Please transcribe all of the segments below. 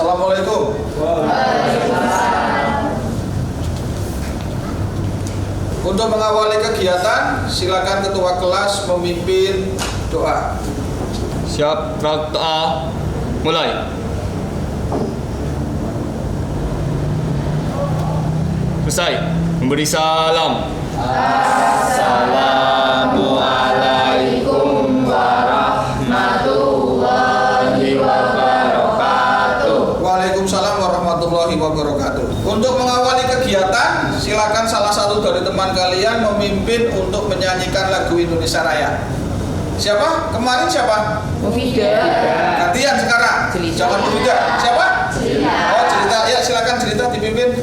Assalamualaikum. Untuk mengawali kegiatan, silakan ketua kelas memimpin doa. Siap, doa mulai. Selesai. Memberi salam. Assalamualaikum warahmatullahi wabarakatuh. Waalaikumsalam warahmatullahi wabarakatuh. Untuk mengawali kegiatan, silakan salah satu dari teman kalian memimpin untuk menyanyikan lagu Indonesia Raya. Siapa? Kemarin siapa? Mufidah. Gantian sekarang. Jangan berbeda. Siapa? Oh, cerita. Ya, silakan cerita dipimpin.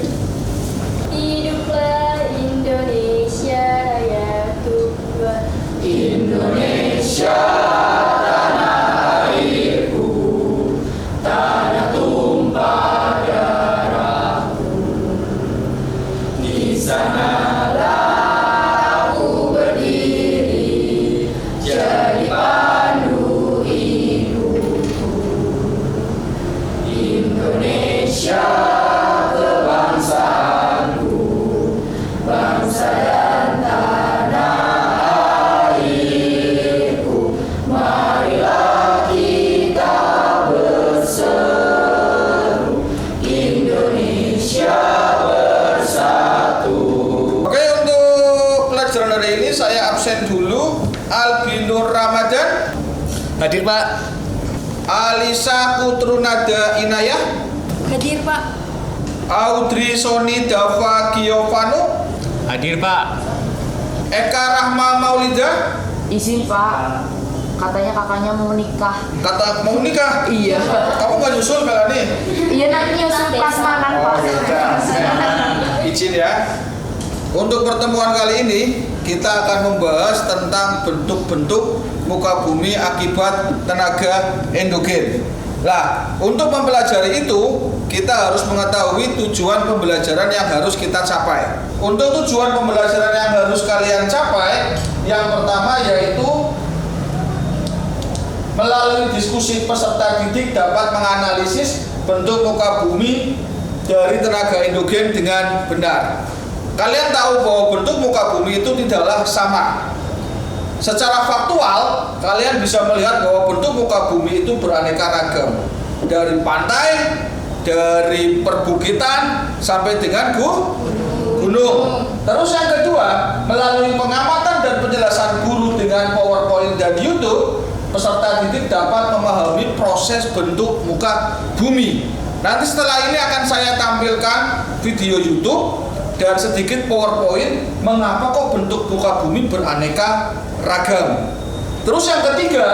Hiduplah Indonesia Raya Tuhan. Indonesia tanah airku, tanah tumpah darahku. Di sanalah aku berdiri, jadi pandu hidupku. Indonesia kebangsaanku, bangsa dan tanah airku. Marilah kita berseru, Indonesia bersatu. Oke, untuk pelajaran hari ini saya absen dulu. Albinur Ramadan, Hadir, Pak. Alisa Kutrunada Inayah, Hadir Pak. Audrey Soni Dava Giovanno, Hadir, Pak. Eka Rahma Maulida. Izin Pak, katanya kakaknya mau nikah. Kata mau nikah. Iya. Kamu nggak nyusul kali ini? Iya nanti nyusul pas makan Pak. Izin ya. Untuk pertemuan kali ini kita akan membahas tentang bentuk-bentuk muka bumi akibat tenaga endogen. Nah, untuk mempelajari itu kita harus mengetahui tujuan pembelajaran yang harus kita capai. Untuk tujuan pembelajaran yang harus kalian capai, yang pertama yaitu melalui diskusi peserta didik dapat menganalisis bentuk muka bumi dari tenaga endogen dengan benar. Kalian tahu bahwa bentuk muka bumi itu tidaklah sama. Secara faktual, kalian bisa melihat bahwa bentuk muka bumi itu beraneka ragam. Dari pantai, dari perbukitan, sampai dengan gunung. Terus yang kedua, melalui pengamatan dan penjelasan guru dengan PowerPoint dan YouTube, peserta didik dapat memahami proses bentuk muka bumi. Nanti setelah ini akan saya tampilkan video YouTube dan sedikit PowerPoint mengapa kok bentuk muka bumi beraneka ragam. Terus yang ketiga,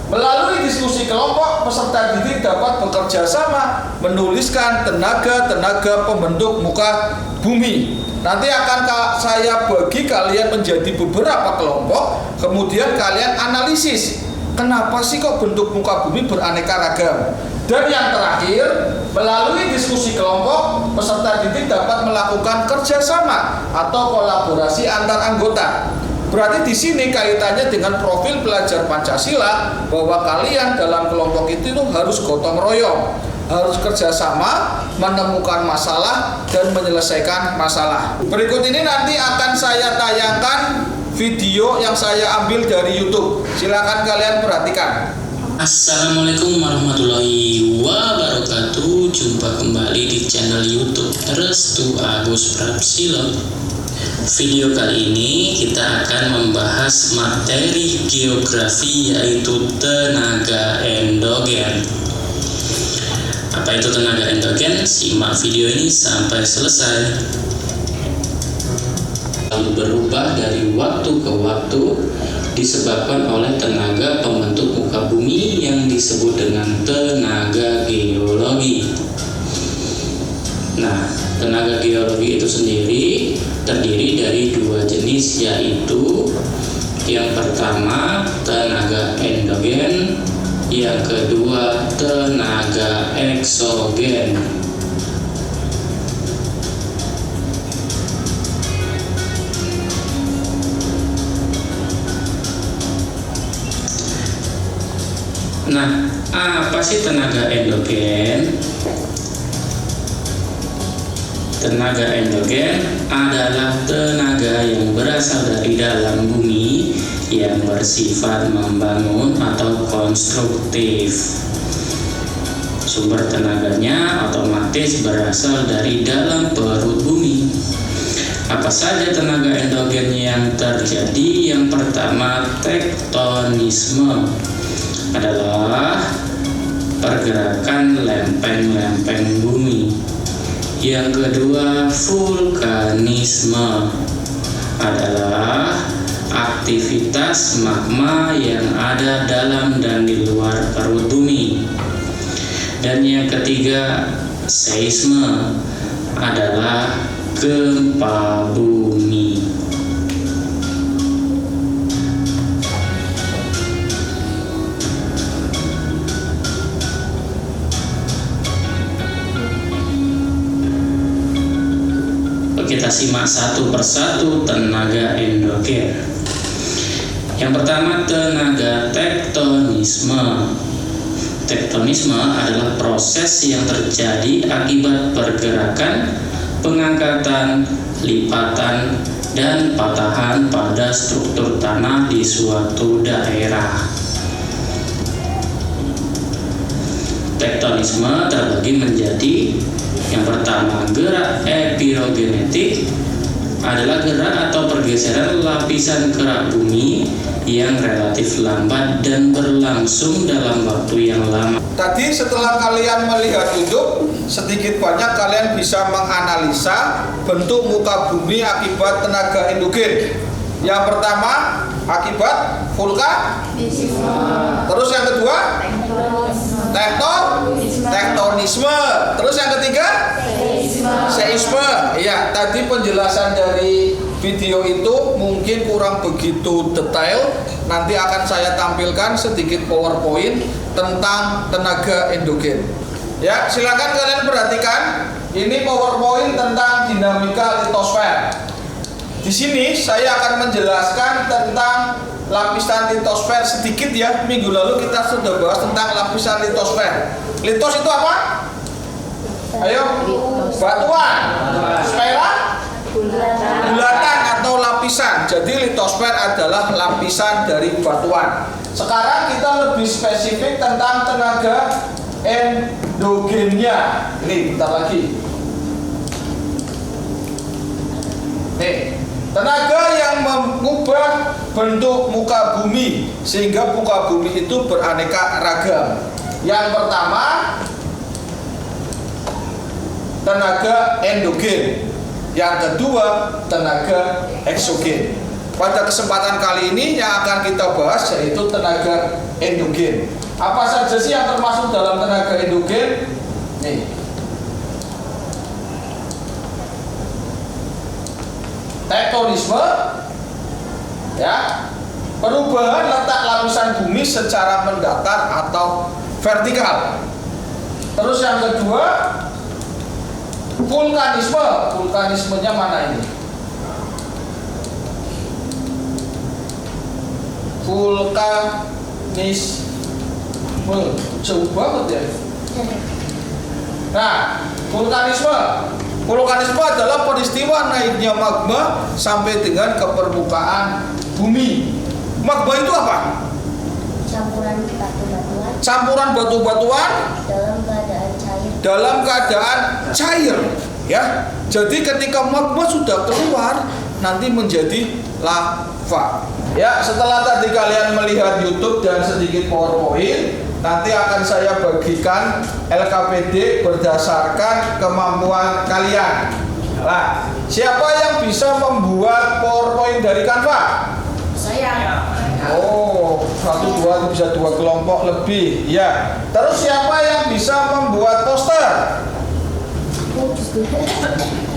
melalui diskusi kelompok, peserta didik dapat bekerja sama menuliskan tenaga-tenaga pembentuk muka bumi. Nanti akan saya bagi kalian menjadi beberapa kelompok, kemudian kalian analisis kenapa sih kok bentuk muka bumi beraneka ragam. Dan yang terakhir, melalui diskusi kelompok, peserta didik dapat melakukan kerjasama atau kolaborasi antar anggota. Berarti di sini kaitannya dengan profil pelajar Pancasila, bahwa kalian dalam kelompok itu harus gotong royong, harus kerjasama, menemukan masalah dan menyelesaikan masalah. Berikut ini nanti akan saya tayangkan video yang saya ambil dari YouTube. Silakan kalian perhatikan. Assalamualaikum warahmatullahi wabarakatuh. Jumpa kembali di channel YouTube Restu Agus Prapsilo. Video kali ini kita akan membahas materi geografi, yaitu tenaga endogen. Apa itu tenaga endogen? Simak video ini sampai selesai. Lalu berubah dari waktu ke waktu disebabkan oleh tenaga pembentuk muka bumi yang disebut dengan tenaga geologi. Nah, tenaga geologi itu sendiri terdiri dari dua jenis, yaitu yang pertama tenaga endogen, yang kedua tenaga eksogen. Nah, apa sih tenaga endogen? Tenaga endogen adalah tenaga yang berasal dari dalam bumi yang bersifat membangun atau konstruktif. Sumber tenaganya otomatis berasal dari dalam perut bumi. Apa saja tenaga endogen yang terjadi? Yang pertama, tektonisme adalah pergerakan lempeng-lempeng bumi. Yang kedua, vulkanisme adalah aktivitas magma yang ada dalam dan di luar perut bumi. Dan yang ketiga, seisme adalah gempa bumi. Kita simak satu persatu tenaga endogen. Yang pertama, tenaga tektonisme. Tektonisme adalah proses yang terjadi akibat pergerakan, pengangkatan, lipatan, dan patahan pada struktur tanah di suatu daerah. Tektonisme terbagi menjadi yang pertama, gerak epirogenetik adalah gerak atau pergeseran lapisan kerak bumi yang relatif lambat dan berlangsung dalam waktu yang lama. Tadi setelah kalian melihat YouTube, sedikit banyak kalian bisa menganalisa bentuk muka bumi akibat tenaga endogen. Yang pertama, akibat vulkanisme. Terus yang kedua, tektonisme. Terus yang ketiga, seisme. Ya, tadi penjelasan dari video itu mungkin kurang begitu detail. Nanti akan saya tampilkan sedikit PowerPoint tentang tenaga endogen. Ya, silakan kalian perhatikan. Ini PowerPoint tentang dinamika litosfer. Di sini saya akan menjelaskan tentang lapisan litosfer sedikit ya. Minggu lalu kita sudah bahas tentang lapisan litosfer. Litos itu apa? Ayo, batuan. Sfera? Bulatan atau lapisan. Jadi litosfer adalah lapisan dari batuan. Sekarang kita lebih spesifik tentang tenaga endogennya. Ini bentar lagi. Nih, tenaga yang mengubah bentuk muka bumi sehingga muka bumi itu beraneka ragam. Yang pertama, tenaga endogen. Yang kedua, tenaga eksogen. Pada kesempatan kali ini yang akan kita bahas yaitu tenaga endogen. Apa saja sih yang termasuk dalam tenaga endogen? Nih. Tektonisme, ya, perubahan letak lapisan bumi secara mendatar atau vertikal. Terus yang kedua, vulkanisme. Vulkanismenya mana ini? Vulkanisme, jauh banget ya. Nah, vulkanisme. Vulkanisme adalah peristiwa naiknya magma sampai dengan ke permukaan bumi. Magma itu apa? Campuran batu-batuan Campuran batu-batuan dalam keadaan cair, ya. Jadi ketika magma sudah keluar, nanti menjadi lava. Ya, setelah tadi kalian melihat YouTube dan sedikit PowerPoint, nanti akan saya bagikan LKPD berdasarkan kemampuan kalian. Nah, siapa yang bisa membuat PowerPoint dari Canva? Saya. Oh, 1, 2 bisa 2 kelompok lebih. Ya. Terus siapa yang bisa membuat poster?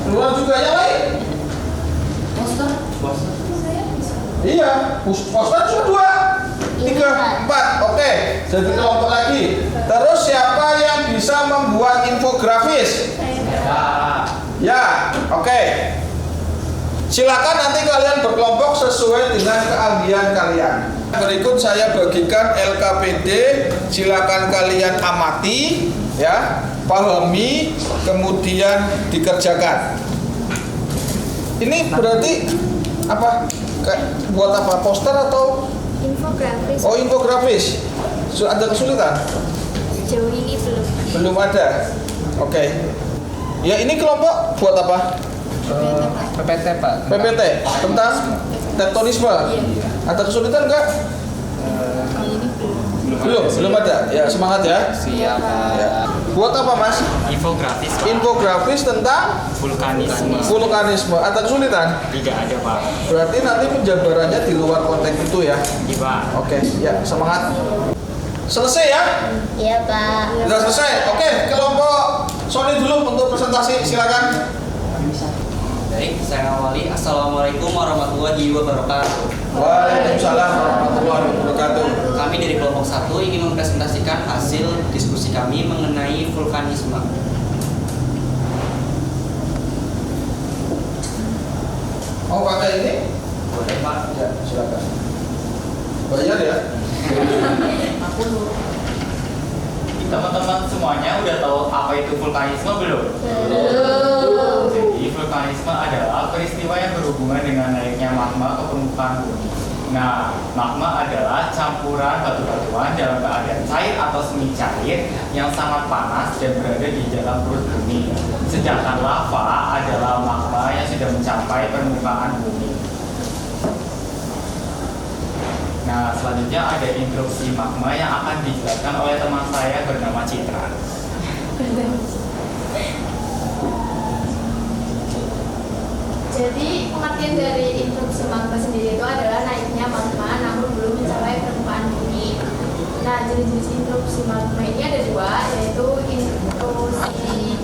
Keluar juga yang lain? Poster. Iya, poster cuma 2, 3, 4. Oke, jadi kelompok lagi. Terus siapa yang bisa membuat infografis? Ya, oke. Silakan nanti kalian berkelompok sesuai dengan keahlian kalian. Berikut saya bagikan LKPD, silakan kalian amati, ya. pahami, kemudian dikerjakan. Ini berarti apa? Buat apa? Poster atau? Infografis. Oh, infografis. Ada kesulitan? Sejauh ini belum. Belum ada. Oke. Ya, ini kelompok buat apa? PPT Pak. PPT tentang tektonisme. Ada kesulitan enggak? Belum ada. Ya, semangat ya. Siap. Ya. Buat apa, Mas? Infografis Pak. Infografis tentang vulkanisme. Ada kesulitan? Tidak ada Pak. Berarti nanti penjabarannya di luar konteks itu ya. Iya Pak. Oke, ya, semangat. Selesai ya? Iya, Pak. Sudah selesai. Oke, kelompok Sony dulu untuk presentasi, silakan. Baik, saya awali. Assalamualaikum warahmatullahi wabarakatuh. Waalaikumsalam warahmatullahi wabarakatuh. Kami dari kelompok 1 ingin mempresentasikan hasil diskusi kami mengenai vulkanisme. Mau pakai ini? Boleh Pak? Ya, silakan. Bayar ya? Teman-teman semuanya udah tahu apa itu vulkanisme belum? Jadi vulkanisme adalah peristiwa yang berhubungan dengan naiknya magma ke permukaan bumi. Nah, magma adalah campuran batu-batuan dalam keadaan cair atau semi cair yang sangat panas dan berada di dalam perut bumi. Sedangkan lava adalah magma yang sudah mencapai permukaan bumi. Nah, selanjutnya ada instruksi magma yang akan dijelaskan oleh teman saya bernama Citra. Jadi pengertian dari instruksi magma sendiri itu adalah naiknya magma namun belum mencapai permukaan bumi. Nah, jenis-jenis instruksi magma ini ada dua, yaitu intrusi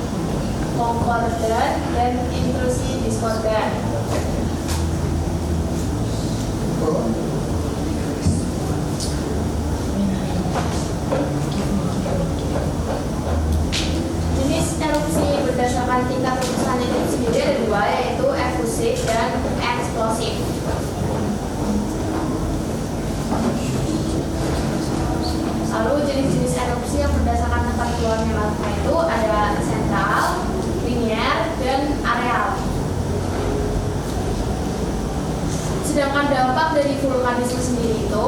konkordan dan intrusi diskordan. Jenis erupsi berdasarkan tingkat letusan itu sendiri ada dua, yaitu efusif dan eksplosif. Lalu jenis-jenis erupsi yang berdasarkan tempat keluarnya magma itu ada sentral, linier, dan areal. Sedangkan dampak dari vulkanisme sendiri itu,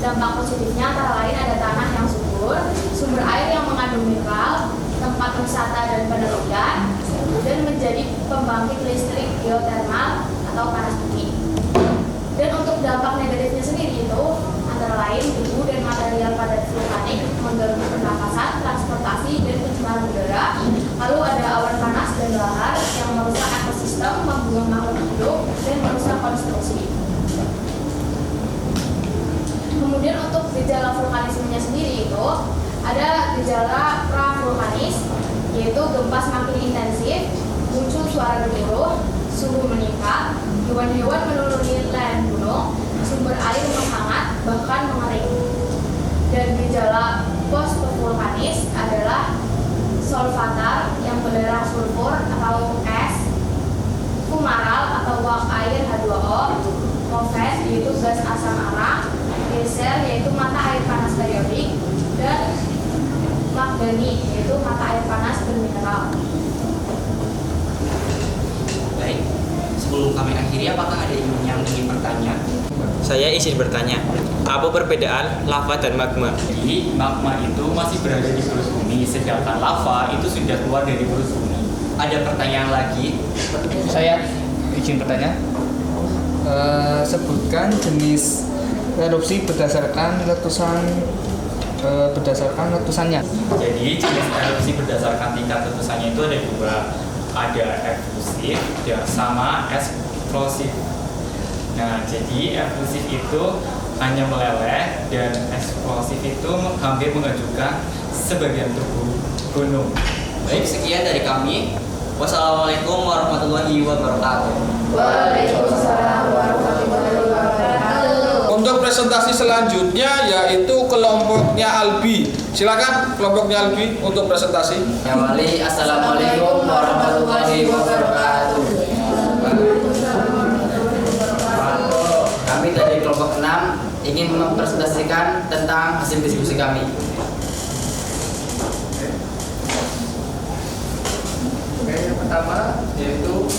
dampak positifnya antara lain ada tanah yang subur, sumber air yang mengandung mineral, tempat wisata dan penelitian, dan menjadi pembangkit listrik geotermal atau panas bumi. Dan untuk dampak negatifnya sendiri itu antara lain debu dan material padat vulkanik mengganggu pernapasan, transportasi, dan pencemaran udara. Lalu ada awan panas dan lahar yang merusak ekosistem, membuang makhluk hidup, dan merusak konstruksi. Kemudian untuk gejala vulkanismenya sendiri itu ada gejala pravulkanis, yaitu gempa semakin intensif, muncul suara gemuruh, suhu meningkat, hewan-hewan menuruni lereng gunung, sumber air menghangat bahkan mengering. Dan gejala post-vulkanis adalah solvatar yang belerang sulfur atau es, fumaral atau uap air H2O, koves yaitu gas asam arang, geser yaitu mata air panas periodik, dan magdani yaitu mata air panas bermineral. Baik, sebelum kami akhiri, apakah ada yang ingin bertanya? Saya izin bertanya, apa perbedaan lava dan magma? Jadi magma itu masih berada di perut bumi, sedangkan lava itu sudah keluar dari perut bumi. Ada pertanyaan lagi? Saya izin bertanya. Sebutkan jenis erupsi berdasarkan letusannya. Jadi jenis erupsi berdasarkan tingkat letusannya itu ada dua, ada efusif dan sama eksplosif. Nah, jadi efusif itu hanya meleleh dan eksplosif itu hampir menghancurkan sebagian tubuh gunung. Baik, sekian dari kami. Wassalamualaikum warahmatullahi wabarakatuh. Waalaikumsalam warahmatullahi wabarakatuh. Untuk presentasi selanjutnya yaitu kelompoknya Albi. Silakan kelompoknya Albi untuk presentasi. Ya Wali, assalamualaikum warahmatullahi wabarakatuh. Kami dari kelompok 6 ingin mempresentasikan tentang hasil diskusi kami. pertama yaitu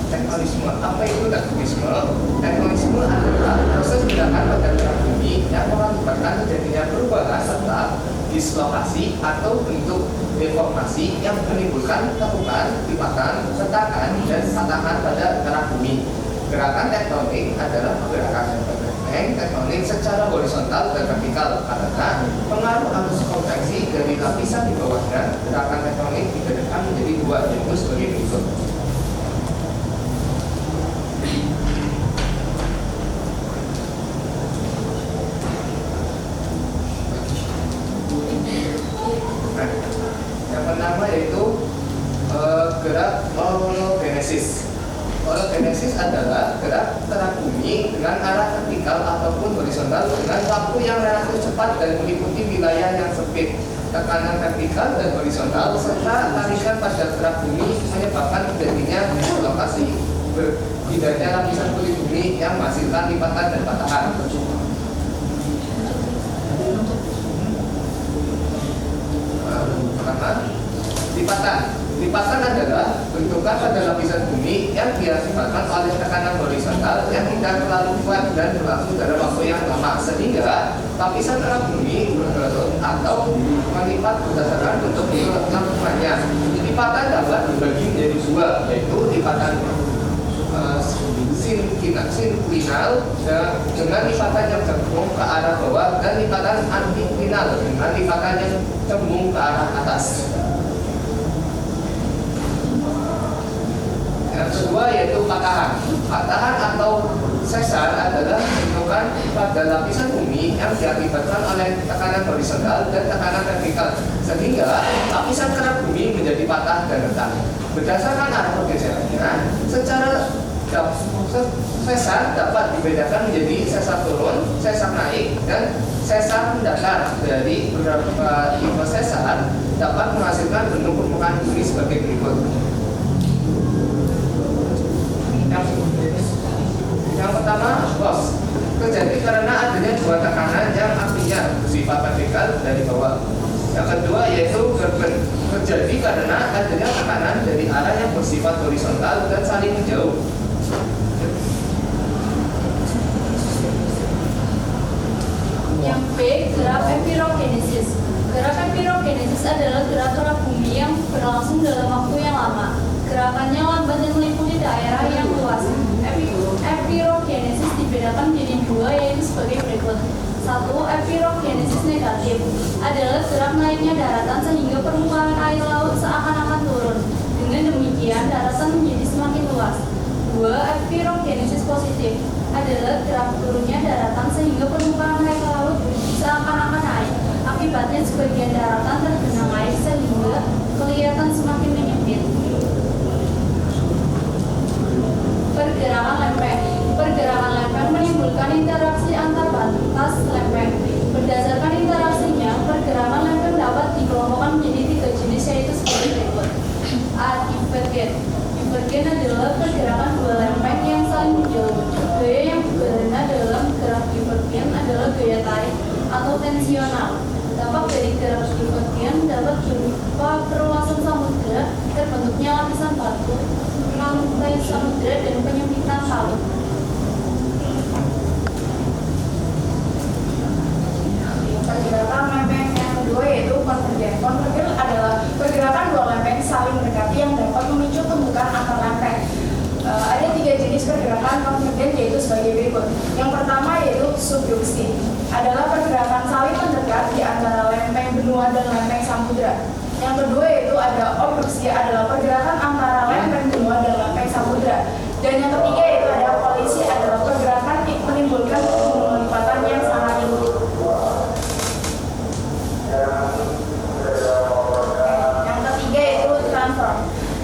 tektonisme. Apa itu tektonisme? Tektonisme adalah proses gerakan pada gerak bumi yang mengakibatkan terjadinya perubahan serta dislokasi atau bentuk deformasi yang menimbulkan tekukan, lipatan, retakan, dan patahan pada gerak bumi. Gerakan tektonik adalah pergerakan lempeng tektonik secara horizontal dan vertikal karena pengaruh arus konveksi dari lapisan di bawahnya. Gerakan tektonik dibedakan menjadi dua, yaitu sebagai berikut. Nah, yang pertama yaitu gerak orogenesis. Orogenesis adalah gerak gerak bumi dengan arah vertikal ataupun horizontal dengan waktu yang relatif cepat dan meliputi wilayah yang sempit. Tekanan vertikal dan horizontal serta tarikan pada gerak bumi menyebabkan terjadinya dislokasi, berpindahnya lapisan kulit bumi yang menghasilkan lipatan dan patahan. Pertama, lipatan. Lipatan adalah bentukan pada lapisan bumi yang diakibatkan oleh tekanan horizontal yang tidak terlalu kuat dan berlangsung dalam waktu yang lama sehingga lapisan gerak bumi bergerut atau melipat berdasarkan bentuk lakukannya. Lipatan dapat dibagi menjadi dua, yaitu lipatan sinklinal dengan lipatan yang cembung ke arah bawah dan lipatan antiklinal dengan lipatan yang cembung ke arah atas. Yang kedua yaitu patahan. Patahan atau sesar adalah bentukan pada lapisan bumi yang diakibatkan oleh tekanan horizontal dan tekanan vertikal sehingga lapisan kerak bumi menjadi patah dan retak. Berdasarkan arah pergeserannya, secara sesar dapat dibedakan menjadi sesar turun, sesar naik, dan sesar mendatar. Dari beberapa tipe sesar dapat menghasilkan bentuk permukaan bumi sebagai berikut. Yang pertama, loss terjadi karena adanya dua tekanan yang artinya bersifat vertikal dari bawah. Yang kedua yaitu gerben, terjadi karena adanya tekanan dari arah yang bersifat horizontal dan saling menjauh. Yang B, gerak epirogenesis. Gerak epirogenesis adalah gerak bumi yang berlangsung dalam waktu yang lama. Gerakannya lambat dan meliputi daerah yang luas. Epirogenesis dibedakan menjadi dua, yaitu sebagai berikut. 1. Epirogenesis negatif adalah gerak naiknya daratan sehingga permukaan air laut seakan-akan turun. Dengan demikian, daratan menjadi semakin luas. 2. Epirogenesis positif adalah gerak turunnya daratan sehingga permukaan air laut seakan-akan naik. Akibatnya sebagian daratan tergenang air sehingga kelihatan semakin menyempit. Pergerakan lempeng. Pergerakan lempeng menimbulkan interaksi antar batas lempeng. Berdasarkan interaksinya, pergerakan lempeng dapat dikelompokkan menjadi tiga jenis, yaitu sebagai berikut. A. Divergen. Divergen adalah pergerakan dua lempeng yang saling menjauh. Gaya yang berguna dalam gerak divergen adalah gaya tarik atau tensional. Dampak dari gerak divergen dapat berupa perluasan samudera, terbentuknya lapisan batu, lantai samudera, dan penyempitan laut. Pergerakan lempeng yang kedua yaitu konvergen. Konvergen adalah pergerakan dua lempeng saling mendekati yang dapat memicu tumbukan antar lempeng. Ada tiga jenis pergerakan konvergen, yaitu sebagai berikut. Yang pertama yaitu subduksi, adalah pergerakan saling mendekat di antara lempeng benua dan lempeng samudra. Yang kedua yaitu ada obduksi, adalah pergerakan antara lempeng benua dan lempeng samudra. Dan yang ketiga yaitu ada kolisi, adalah pergerakan menimbulkan lipatan yang sangat tinggi. Yang ketiga yaitu transfer.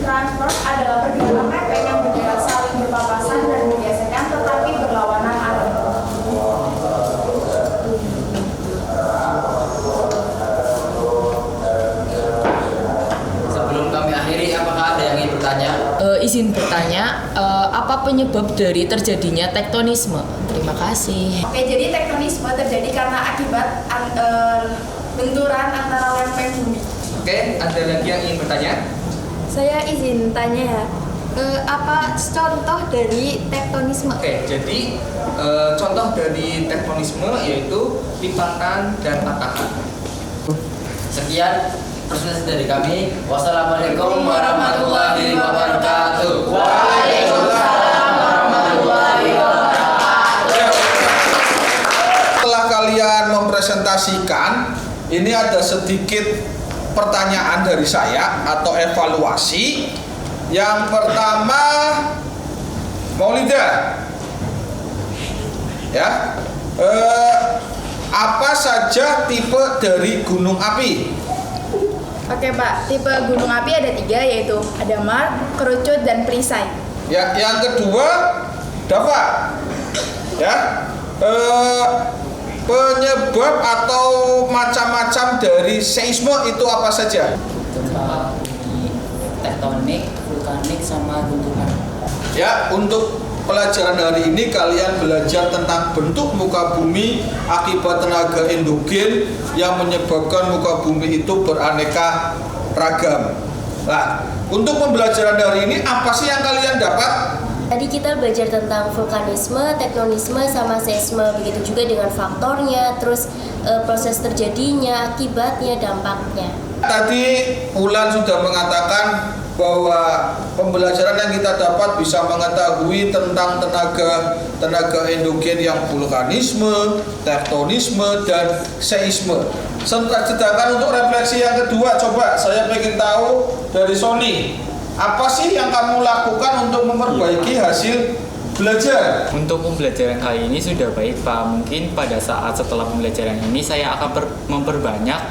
Transfer adalah pergerakan lempeng yang bergerak saling berpapasan dan bergesekan tetapi berlawanan arah. Sebelum kami akhiri, apakah ada yang ingin bertanya? Izin bertanya, apa penyebab dari terjadinya tektonisme? Terima kasih. Oke, jadi tektonisme terjadi karena akibat benturan antara lempeng bumi. Oke, ada lagi yang ingin bertanya? Saya izin tanya ya. Apa contoh dari tektonisme? Oke, jadi contoh dari tektonisme yaitu lipatan dan patahan. Sekian presentasi dari kami. Wassalamualaikum warahmatullahi wabarakatuh. Waalaikumsalam warahmatullahi wabarakatuh. Setelah kalian mempresentasikan, ini ada sedikit pertanyaan dari saya atau evaluasi. Yang pertama, Maulida, ya, apa saja tipe dari gunung api? Oke Pak, tipe gunung api ada 3 yaitu ada Mark, Kerucut, dan Perisai. Ya, yang kedua, Dava, ya, penyebab atau macam-macam dari seisme itu apa saja? Gempa bumi tektonik, vulkanik, sama gundukan. Ya, untuk pelajaran hari ini kalian belajar tentang bentuk muka bumi akibat tenaga endogen yang menyebabkan muka bumi itu beraneka ragam. Nah, untuk pembelajaran hari ini apa sih yang kalian dapat? Tadi kita belajar tentang vulkanisme, tektonisme, sama seisme. Begitu juga dengan faktornya, terus proses terjadinya, akibatnya, dampaknya. Tadi Ulan sudah mengatakan bahwa pembelajaran yang kita dapat bisa mengetahui tentang tenaga endogen yang vulkanisme, tektonisme, dan seisme. Sedangkan untuk refleksi yang kedua, coba saya ingin tahu dari Sony, apa sih yang kamu lakukan untuk memperbaiki hasil belajar? Untuk pembelajaran kali ini sudah baik Pak. Mungkin pada saat setelah pembelajaran ini saya akan memperbanyak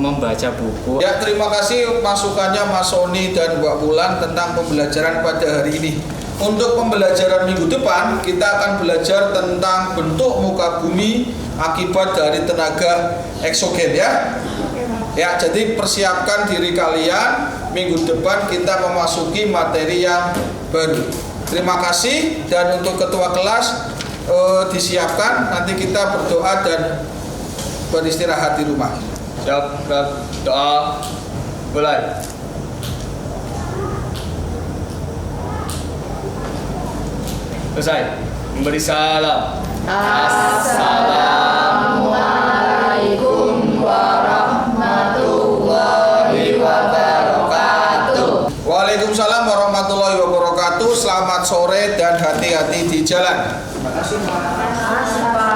membaca buku. Ya, terima kasih masukannya Mas Sony dan Mbak Bulan tentang pembelajaran pada hari ini. Untuk pembelajaran minggu depan, kita akan belajar tentang bentuk muka bumi akibat dari tenaga eksogen ya. Ya, jadi persiapkan diri kalian, minggu depan kita memasuki materi yang baru. Terima kasih, dan untuk ketua kelas disiapkan, nanti kita berdoa dan beristirahat di rumah. Siap, doa mulai. Selesai. Memberi salam. Assalamualaikum warahmatullahi wabarakatuh. Waalaikumsalam warahmatullahi wabarakatuh. Selamat sore dan hati-hati di jalan. Terima kasih Pak.